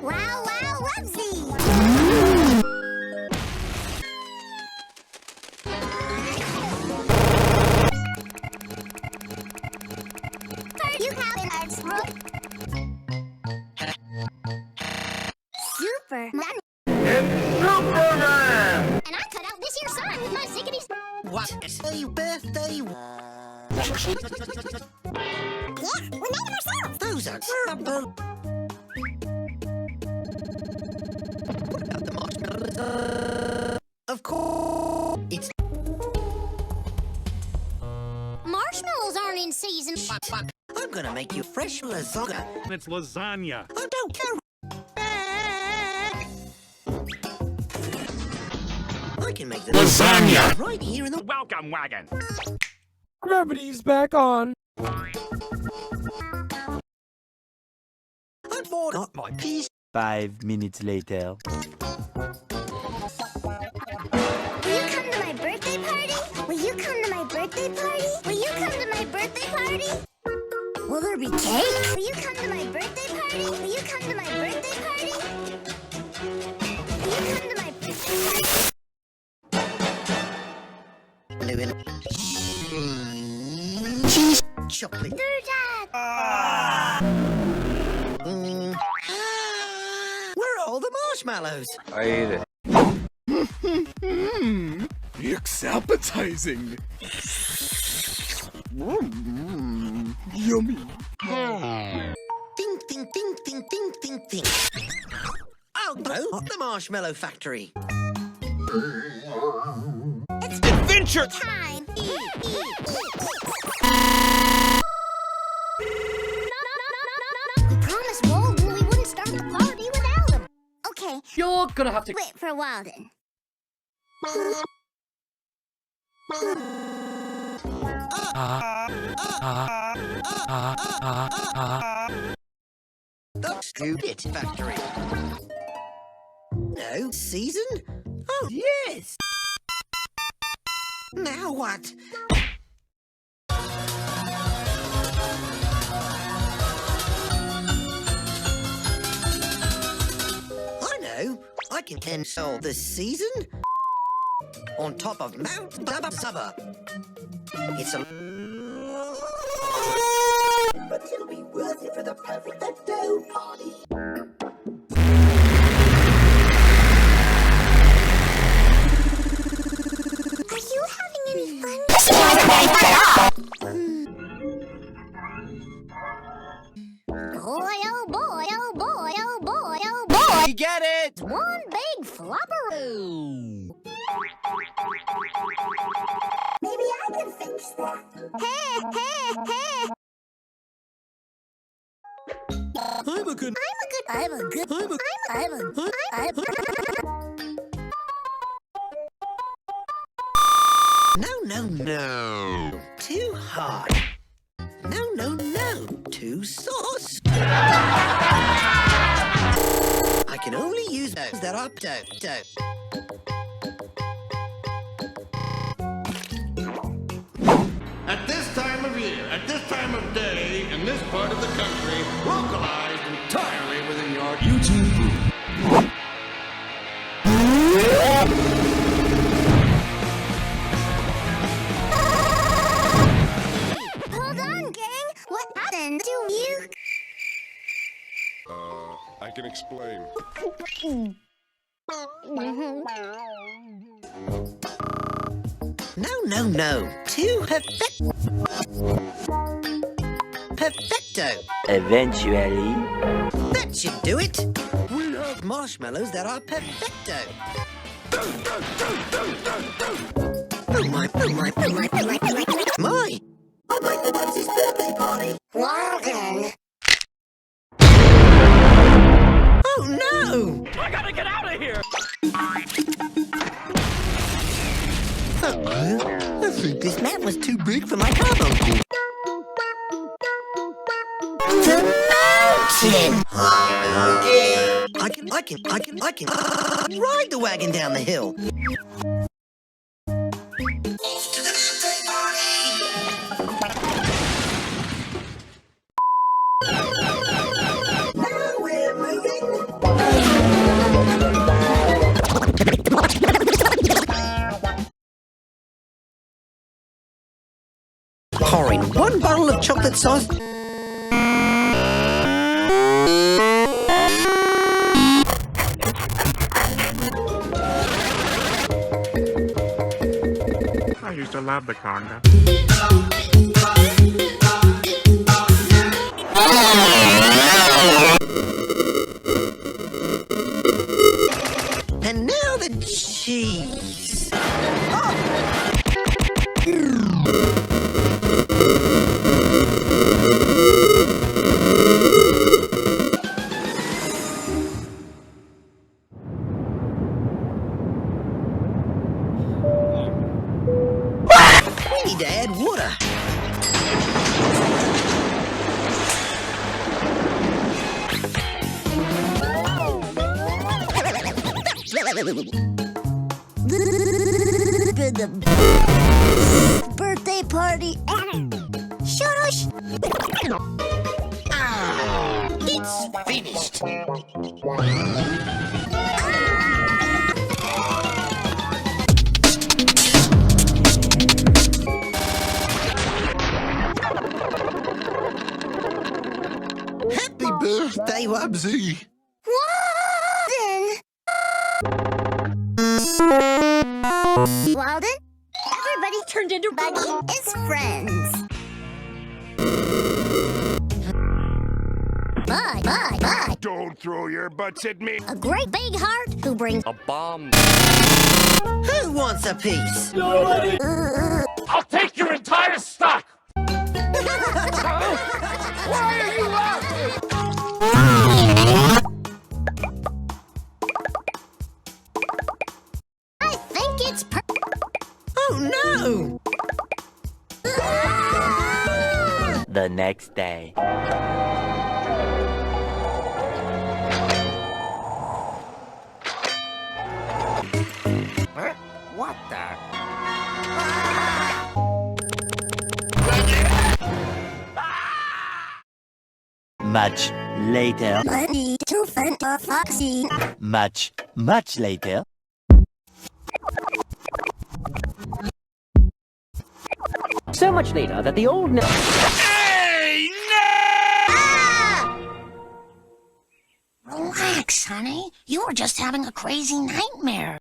Wow, wow, wubbzy! You have an Superman. Superman! And I cut out this year's sun with my ziggity. What? A birthday? Yeah, we made them ourselves. Those are terrible. What about the marshmallows? Of course. It's. Marshmallows aren't in season. But I'm gonna make you fresh lasagna. It's lasagna. Oh, don't care. I can make the Lasagna. right here in the Welcome wagon. Gravity's back on. I forgot my piece. 5 minutes later. Will you come to my birthday party? Will you come to my birthday party? Will you come to my birthday party? Will there be cake? Will you come to my birthday party? Will you come to my birthday party? Will you come to my birthday party? Cheese chocolate. Dad! Where are all the marshmallows? I ate it. It's appetizing. Yummy. Ding, ding, ding, ding, ding, ding, ding. Oh, no, the marshmallow factory. It's Adventure time! We promised Walden we wouldn't start the party without him. Okay, You're gonna have to. wait for Walden. The Scoot-It factory. No, season? Oh, yes. Now what? I know. I can solve the season on top of Mount Baba. It's a... But it'll be worth it for the perfect dough party. Are you having any fun? Boy, oh boy, oh boy, oh boy, oh boy. We get it! One big flopperoo. Maybe I can fix that. Hey, hey, hey. I'm a good... No. Too hard. No. Too sauce. I can only use those that are dough. At this time of year, at this time of day, in this part of the country, localized entirely within your YouTube group. Hold on, gang. What happened to you? I can explain. No. Too perfecto. Eventually. That should do it. We have marshmallows that are perfecto. Oh my. I'd like the Wubbzy's birthday party. Walden. Oh no! I gotta get out of here. I think this map was too big for my carbon. The mountain. I can ride the wagon down the hill. Off to the birthday party. Now we're moving. pouring one bottle of chocolate sauce. I used to love the conga. And now the cheese. We need to add water. Birthday party. Shush. It's finished. Happy birthday, Wubbzy. Walden, everybody turned into Buggy as friends. Bye. Don't throw your butts at me. A great big heart who brings A bomb. Who wants a piece? I'll take your entire stock. Why are you laughing? I think it's Oh no! The next day. What the? Much later. Money to Fanta Foxy. Much later. So much later that the old... Hey, no! Relax, honey. You were just having a crazy nightmare.